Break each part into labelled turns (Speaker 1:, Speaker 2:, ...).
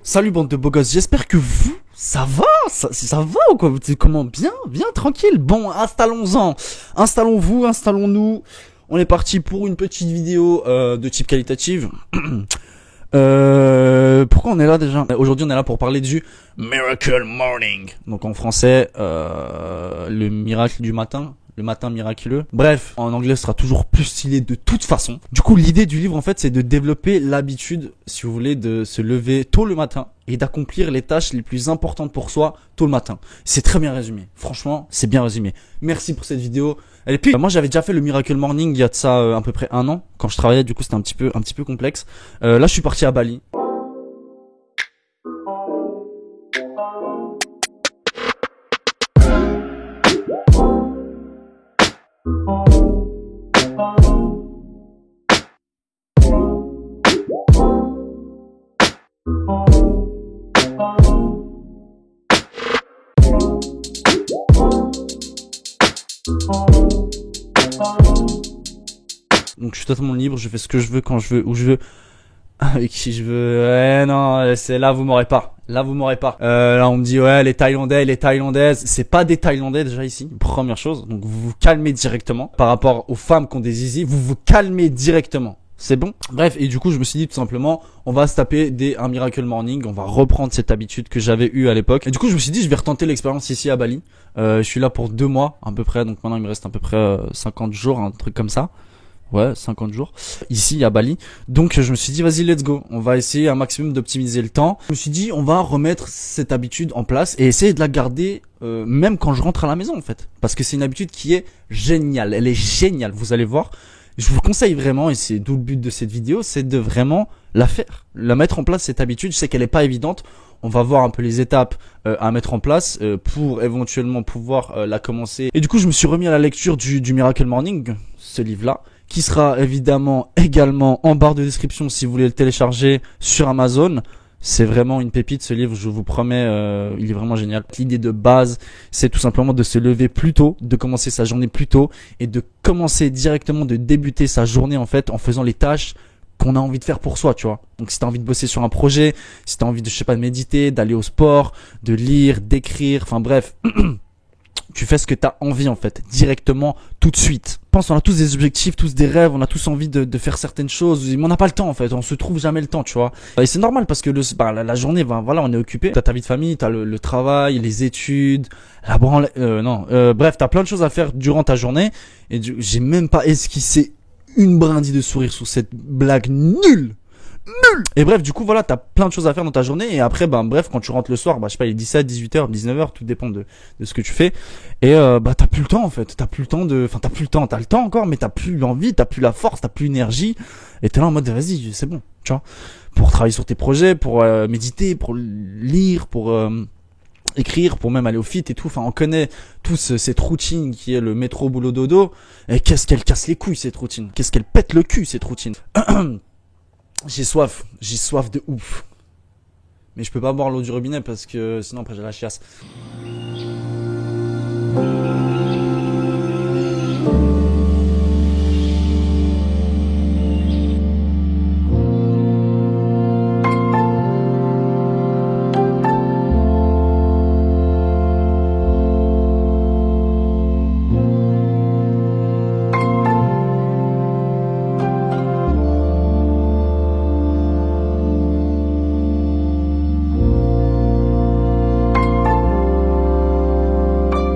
Speaker 1: Salut bande de beaux gosses, j'espère que vous, ça va ou quoi? Comment? Bien, tranquille. Bon, installons-vous, installons-nous. On est parti pour une petite vidéo de type qualitative. Pourquoi on est là déjà? Aujourd'hui on est là pour parler du Miracle Morning. Donc en français, le miracle du matin. Le matin miraculeux. Bref, en anglais, ce sera toujours plus stylé de toute façon. Du coup, l'idée du livre, en fait, c'est de développer l'habitude, si vous voulez, de se lever tôt le matin et d'accomplir les tâches les plus importantes pour soi tôt le matin. C'est très bien résumé. Franchement, c'est bien résumé. Merci pour cette vidéo. Et puis, moi, j'avais déjà fait le Miracle Morning il y a de ça à peu près 1 an. Quand je travaillais, du coup, c'était un petit peu complexe. Là, je suis parti à Bali. Donc je suis totalement libre, je fais ce que je veux, quand je veux, où je veux, avec qui je veux. Ouais, non, c'est là vous m'aurez pas. Là vous m'aurez pas. Là on me dit ouais, les Thaïlandais, les Thaïlandaises, c'est pas des Thaïlandais déjà ici. Première chose, donc vous vous calmez directement par rapport aux femmes qui ont des zizi, vous vous calmez directement. C'est bon. Bref, et du coup je me suis dit tout simplement, on va se taper un Miracle Morning, on va reprendre cette habitude que j'avais eue à l'époque. Et du coup je me suis dit je vais retenter l'expérience ici à Bali. Je suis là pour 2 mois à peu près, donc maintenant il me reste à peu près 50 jours, un truc comme ça. Ouais, 50 jours ici à Bali. Donc je me suis dit vas-y let's go, on va essayer un maximum d'optimiser le temps. Je me suis dit on va remettre cette habitude en place et essayer de la garder même quand je rentre à la maison en fait. Parce que c'est une habitude qui est géniale, elle est géniale, vous allez voir. Je vous conseille vraiment, et c'est d'où le but de cette vidéo, c'est de vraiment la faire, la mettre en place cette habitude. Je sais qu'elle est pas évidente, on va voir un peu les étapes à mettre en place pour éventuellement pouvoir la commencer. Et du coup je me suis remis à la lecture du Miracle Morning, ce livre-là, qui sera évidemment également en barre de description si vous voulez le télécharger sur Amazon. C'est vraiment une pépite ce livre, je vous promets, il est vraiment génial. L'idée de base, c'est tout simplement de se lever plus tôt, de commencer sa journée plus tôt et de commencer directement, de débuter sa journée en fait en faisant les tâches qu'on a envie de faire pour soi, tu vois. Donc si t'as envie de bosser sur un projet, si t'as envie de, je sais pas, de méditer, d'aller au sport, de lire, d'écrire, enfin bref, tu fais ce que t'as envie en fait, directement, tout de suite. Je pense qu'on a tous des objectifs, tous des rêves, on a tous envie de faire certaines choses, mais on n'a pas le temps en fait, on se trouve jamais le temps, tu vois. Et c'est normal parce que la journée, voilà, on est occupé. T'as ta vie de famille, t'as le travail, les études, la branle, bref, t'as plein de choses à faire durant ta journée. Et j'ai même pas esquissé une brindille de sourire sur cette blague nulle. Et bref, du coup, voilà, t'as plein de choses à faire dans ta journée. Et après, bref, quand tu rentres le soir, je sais pas, il est 17, 18h, 19h, tout dépend de ce que tu fais. Et, t'as plus le temps, en fait. T'as le temps encore, mais t'as plus l'envie, t'as plus la force, t'as plus l'énergie. Et t'es là en mode, vas-y, c'est bon, tu vois. Pour travailler sur tes projets, pour méditer, pour lire, pour écrire, pour même aller au fit et tout. Enfin, on connaît tous cette routine qui est le métro, boulot, dodo. Et qu'est-ce qu'elle casse les couilles, cette routine. Qu'est-ce qu'elle pète le cul, cette routine. J'ai soif de ouf. Mais je peux pas boire l'eau du robinet parce que sinon après j'ai la chiasse.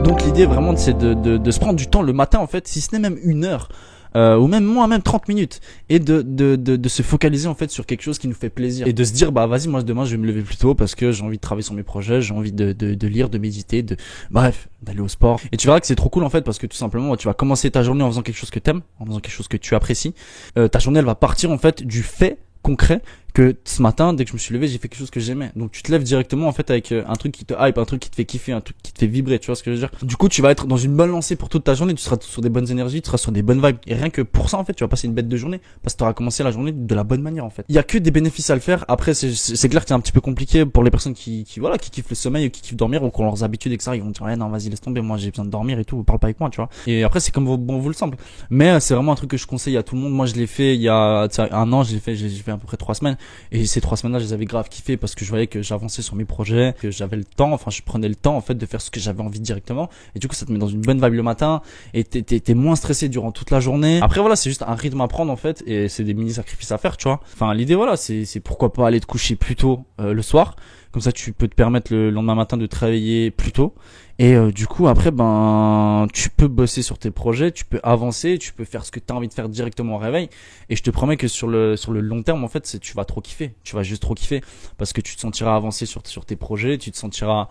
Speaker 1: Donc l'idée vraiment c'est de se prendre du temps le matin en fait, si ce n'est même 1 heure ou même moins, même 30 minutes, et de se focaliser en fait sur quelque chose qui nous fait plaisir et de se dire vas-y, moi demain je vais me lever plus tôt parce que j'ai envie de travailler sur mes projets, j'ai envie de lire, de méditer, bref, d'aller au sport. Et tu verras que c'est trop cool en fait parce que tout simplement tu vas commencer ta journée en faisant quelque chose que t'aimes, en faisant quelque chose que tu apprécies. Ta journée elle va partir en fait du fait concret que ce matin, dès que je me suis levé, j'ai fait quelque chose que j'aimais. Donc tu te lèves directement en fait avec un truc qui te hype, un truc qui te fait kiffer, un truc qui te fait vibrer, tu vois ce que je veux dire. Du coup, tu vas être dans une bonne lancée pour toute ta journée, tu seras sur des bonnes énergies, tu seras sur des bonnes vibes. Et rien que pour ça en fait, tu vas passer une bête de journée parce que tu auras commencé la journée de la bonne manière en fait. Il y a que des bénéfices à le faire. Après, c'est clair que c'est un petit peu compliqué pour les personnes qui kiffent le sommeil ou qui kiffent dormir ou qui ont leurs habitudes et que ça, ils vont dire ouais non, vas-y, laisse tomber, moi j'ai besoin de dormir et tout, parle pas avec moi, tu vois. Et après, c'est comme vous le semble. Mais c'est vraiment un truc que je conseille à tout le monde. Moi, je l'ai fait il y a 1 an, j'ai fait à peu près 3 semaines. Et ces 3 semaines-là, je les avais grave kiffé parce que je voyais que j'avançais sur mes projets, que j'avais le temps, enfin, je prenais le temps, en fait, de faire ce que j'avais envie directement. Et du coup, ça te met dans une bonne vibe le matin et t'es moins stressé durant toute la journée. Après, voilà, c'est juste un rythme à prendre, en fait, et c'est des mini-sacrifices à faire, tu vois. Enfin, l'idée, voilà, c'est pourquoi pas aller te coucher plus tôt, le soir. Comme ça, tu peux te permettre le lendemain matin de te réveiller plus tôt. Et du coup, après, ben, tu peux bosser sur tes projets, tu peux avancer, tu peux faire ce que tu as envie de faire directement au réveil. Et je te promets que sur le long terme, en fait, tu vas trop kiffer. Tu vas juste trop kiffer parce que tu te sentiras avancer sur tes projets, tu te sentiras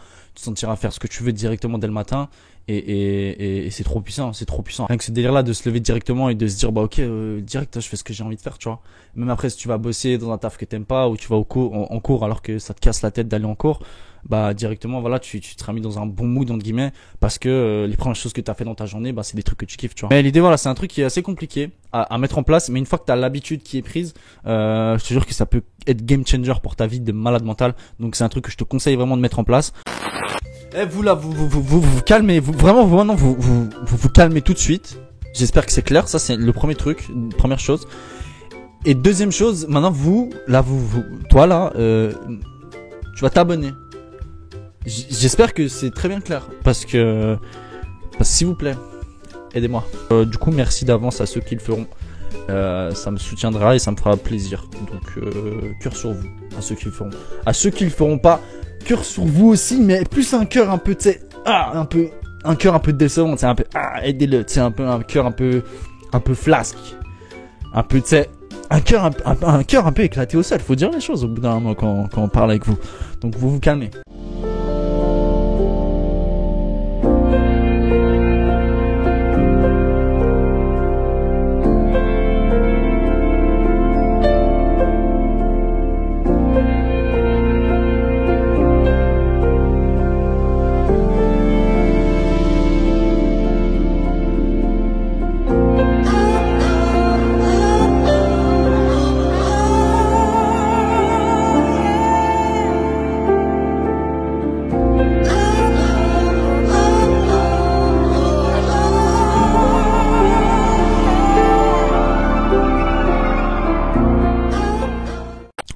Speaker 1: faire ce que tu veux directement dès le matin. Et c'est trop puissant, c'est trop puissant. Rien que ce délire-là de se lever directement et de se dire, bah ok, direct, je fais ce que j'ai envie de faire, tu vois. Même après, si tu vas bosser dans un taf que t'aimes pas ou tu vas en cours alors que ça te casse la tête d'aller en cours, bah directement, voilà, tu te seras mis dans un bon mood, entre guillemets, parce que les premières choses que t'as fait dans ta journée, bah c'est des trucs que tu kiffes, tu vois. Mais l'idée, voilà, c'est un truc qui est assez compliqué à mettre en place, mais une fois que t'as l'habitude qui est prise, je te jure que ça peut être game changer pour ta vie de malade mental. Donc c'est un truc que je te conseille vraiment de mettre en place. Eh, vous là, vous calmez, maintenant vous calmez tout de suite. J'espère que c'est clair. Ça, c'est le premier truc, première chose. Et deuxième chose, maintenant toi là, tu vas t'abonner. J'espère que c'est très bien clair, parce que s'il vous plaît, aidez-moi. Du coup, merci d'avance à ceux qui le feront. Ça me soutiendra et ça me fera plaisir. Donc, cœur sur vous, à ceux qui le feront. À ceux qui le feront pas, cœur sur vous aussi, mais plus un cœur un peu, tu sais, un cœur un peu décevant, tu sais, un peu, aidez-le, tu sais, un cœur un peu flasque, un peu, tu sais, un cœur un peu éclaté au sol. Faut dire les choses au bout d'un moment quand on parle avec vous. Donc vous calmez.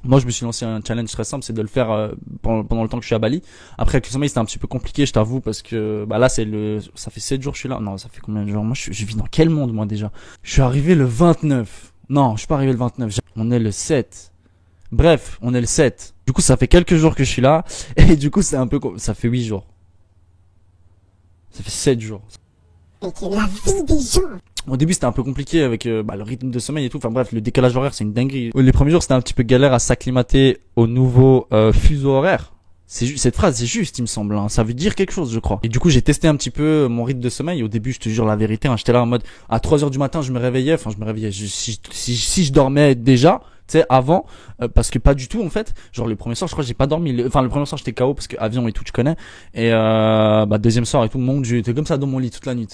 Speaker 1: Moi, je me suis lancé un challenge très simple, c'est de le faire pendant le temps que je suis à Bali. Après, avec le sommeil, c'était un petit peu compliqué, je t'avoue, parce que bah là, ça fait 7 jours que je suis là. Non, ça fait combien de jours? Moi, je vis dans quel monde, moi, déjà? Je suis arrivé le 29. Non, je suis pas arrivé le 29. On est le 7. Bref, on est le 7. Du coup, ça fait quelques jours que je suis là. Et du coup, ça fait 8 jours. Ça fait 7 jours.
Speaker 2: Et c'est la vie des gens.
Speaker 1: Au début, c'était un peu compliqué avec le rythme de sommeil et tout. Enfin bref, le décalage horaire, c'est une dinguerie. Les premiers jours, c'était un petit peu galère à s'acclimater au nouveau fuseau horaire. Cette phrase, c'est juste, il me semble. Hein. Ça veut dire quelque chose, je crois. Et du coup, j'ai testé un petit peu mon rythme de sommeil. Au début, je te jure la vérité, hein, j'étais là en mode à 3 heures du matin, je me réveillais. Enfin, si je dormais déjà, tu sais, avant, parce que pas du tout en fait. Genre le premier soir, je crois que j'ai pas dormi. Le premier soir, j'étais KO parce que avion et tout, tu connais. Et deuxième soir et tout, mon Dieu, j'étais comme ça dans mon lit toute la nuit.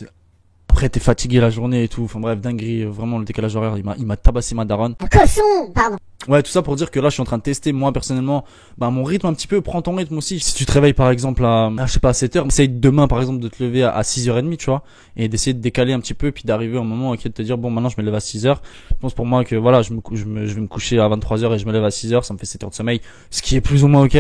Speaker 1: Après, t'es fatigué la journée et tout. Enfin bref, dinguerie. Vraiment, le décalage horaire, il m'a tabassé ma daronne.
Speaker 2: Cochon, pardon.
Speaker 1: Ouais, tout ça pour dire que là, je suis en train de tester, moi, personnellement, mon rythme un petit peu. Prends ton rythme aussi. Si tu te réveilles, par exemple, à 7 heures, essaye demain, par exemple, de te lever à 6h30, tu vois. Et d'essayer de décaler un petit peu, puis d'arriver au moment, de te dire, bon, maintenant, je me lève à 6 heures. Je pense pour moi que, voilà, je vais me coucher à 23 heures et je me lève à 6 heures. Ça me fait 7 heures de sommeil. Ce qui est plus ou moins ok.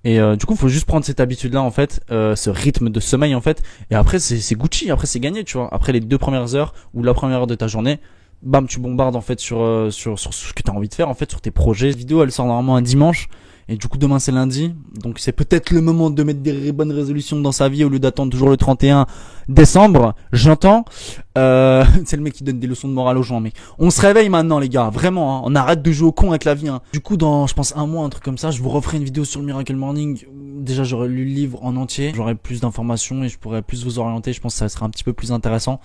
Speaker 1: Et du coup, faut juste prendre cette habitude-là, en fait, ce rythme de sommeil, en fait. Et après, c'est Gucci. Après, c'est gagné, tu vois. Après les 2 premières heures ou la première heure de ta journée, bam, tu bombardes en fait sur ce que tu as envie de faire, en fait, sur tes projets. Cette vidéo, elle sort normalement un dimanche. Et du coup, demain, c'est lundi. Donc, c'est peut-être le moment de mettre des bonnes résolutions dans sa vie au lieu d'attendre toujours le 31 décembre. J'entends. C'est le mec qui donne des leçons de morale aux gens, mais on se réveille maintenant, les gars. Vraiment, hein. On arrête de jouer au con avec la vie, hein. Du coup, dans, je pense, un mois, un truc comme ça, je vous referai une vidéo sur le Miracle Morning. Déjà, j'aurais lu le livre en entier. J'aurais plus d'informations et je pourrais plus vous orienter. Je pense que ça sera un petit peu plus intéressant.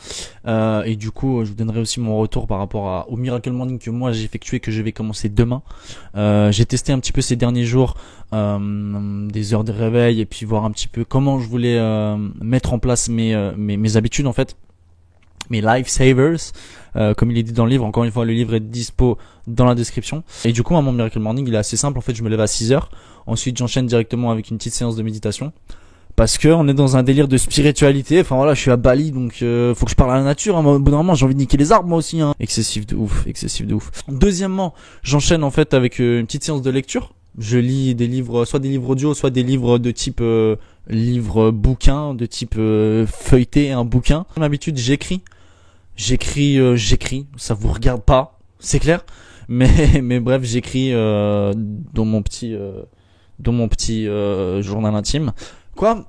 Speaker 1: Et du coup, je vous donnerai aussi mon retour par rapport au Miracle Morning que moi j'ai effectué, que je vais commencer demain. J'ai testé un petit peu ces derniers jours des heures de réveil et puis voir un petit peu comment je voulais mettre en place mes habitudes, en fait, mes lifesavers, comme il est dit dans le livre. Encore une fois, le livre est dispo dans la description. Et du coup, mon Miracle Morning, il est assez simple. En fait, je me lève à 6 heures. Ensuite, j'enchaîne directement avec une petite séance de méditation. parce que on est dans un délire de spiritualité. Enfin voilà, je suis à Bali, donc faut que je parle à la nature, hein. Au bout d'un moment, j'ai envie de niquer les arbres moi aussi, hein. Excessif de ouf. Deuxièmement, j'enchaîne en fait avec une petite séance de lecture. Je lis des livres, soit des livres audio, soit des livres de type livre bouquin, de type feuilleter un bouquin. D'habitude, j'écris. Ça vous regarde pas, c'est clair. Mais bref, j'écris dans mon petit journal intime. Quoi?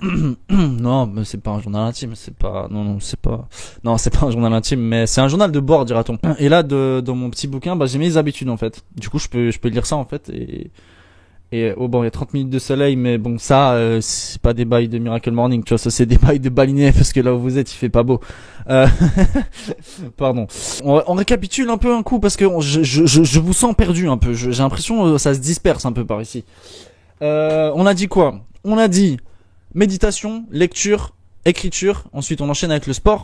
Speaker 1: Non, mais c'est pas un journal intime, c'est pas un journal intime, mais c'est un journal de bord, dira-t-on. Et là, dans mon petit bouquin, bah, j'ai mis les habitudes, en fait. Du coup, je peux lire ça, en fait, et oh bon, il y a 30 minutes de soleil, mais bon, ça, c'est pas des bails de Miracle Morning, tu vois, ça c'est des bails de baliné, parce que là où vous êtes, il fait pas beau. Pardon. On récapitule un peu un coup, parce que je vous sens perdu un peu. J'ai l'impression ça se disperse un peu par ici. On a dit quoi? On a dit méditation, lecture, écriture. Ensuite, on enchaîne avec le sport.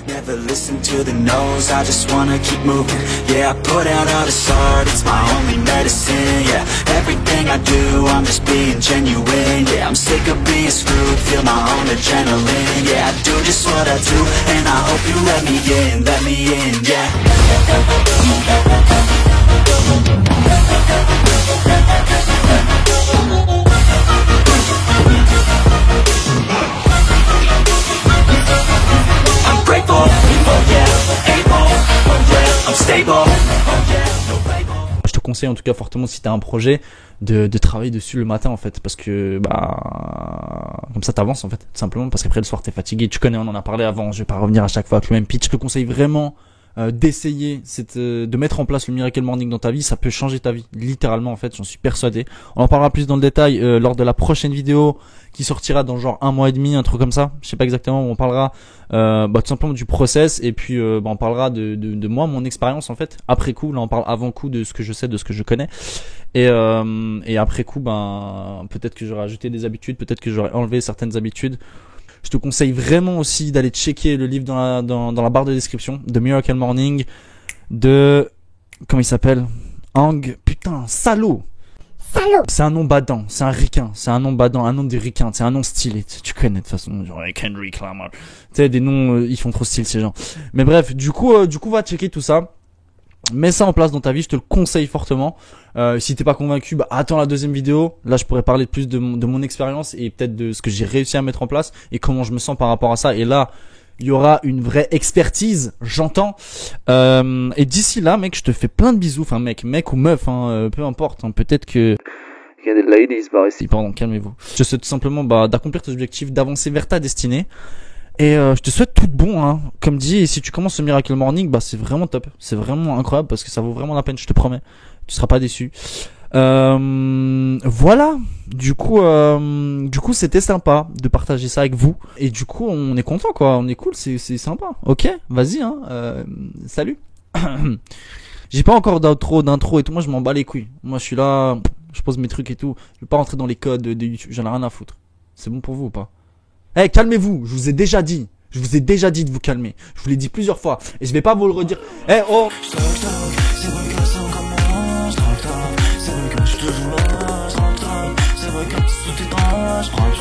Speaker 3: Never listen to the no's, I just wanna keep moving. Yeah, I put out all this art, it's my only medicine. Yeah, everything I do, I'm just being genuine. Yeah, I'm sick of being screwed, feel my own adrenaline. Yeah, I do just what I do, and I hope you let me in, yeah.
Speaker 1: Je te conseille en tout cas fortement, si t'as un projet, de travailler dessus le matin en fait, parce que comme ça t'avances en fait, tout simplement, parce qu'après le soir t'es fatigué. Tu connais, on en a parlé avant, je vais pas revenir à chaque fois avec le même pitch. Je te conseille vraiment d'essayer de mettre en place le Miracle Morning dans ta vie. Ça peut changer ta vie, littéralement en fait, j'en suis persuadé. On en parlera plus dans le détail lors de la prochaine vidéo qui sortira dans genre 1 mois et demi, un truc comme ça, je sais pas exactement. On parlera tout simplement du process, et puis on parlera de moi, mon expérience en fait, après coup. Là on parle avant coup de ce que je sais, de ce que je connais, et après coup peut-être que j'aurais ajouté des habitudes, peut-être que j'aurais enlevé certaines habitudes. Je te conseille vraiment aussi d'aller checker le livre dans la barre de description, de Miracle Morning, de... Comment il s'appelle? Putain, salaud!
Speaker 2: Salaud!
Speaker 1: C'est un nom badant, c'est un ricain, c'est un nom badant, un nom des ricains, c'est un nom stylé, tu connais de toute façon, genre Kendrick Lamar. Tu sais, des noms, ils font trop style ces gens. Mais bref, du coup, va checker tout ça. Mets ça en place dans ta vie, je te le conseille fortement. Si t'es pas convaincu, attends la deuxième vidéo. Là, je pourrais parler plus de mon expérience et peut-être de ce que j'ai réussi à mettre en place et comment je me sens par rapport à ça. Et là, il y aura une vraie expertise, j'entends. Et d'ici là, mec, je te fais plein de bisous. Enfin, mec ou meuf, peu importe. Peut-être que... Il y a des ladies par ici. Pardon, calmez-vous. Je te souhaite tout simplement d'accomplir tes objectifs, d'avancer vers ta destinée. Et je te souhaite tout de bon, hein. Comme dit, et si tu commences ce Miracle Morning, c'est vraiment top. C'est vraiment incroyable parce que ça vaut vraiment la peine, je te promets. Tu seras pas déçu. Voilà. Du coup, c'était sympa de partager ça avec vous. Et du coup, on est content, quoi. On est cool, c'est sympa. Ok, vas-y, hein. Salut. J'ai pas encore d'intro et tout. Moi, je m'en bats les couilles. Moi, je suis là, je pose mes trucs et tout. Je vais pas rentrer dans les codes de YouTube. J'en ai rien à foutre. C'est bon pour vous ou pas? Eh, calmez-vous, je vous ai déjà dit de vous calmer. Je vous l'ai dit plusieurs fois et je vais pas vous le redire. Eh, oh.
Speaker 3: C'est vrai que ça commence, c'est vrai que je te vois, c'est vrai que tout est dans, je prends le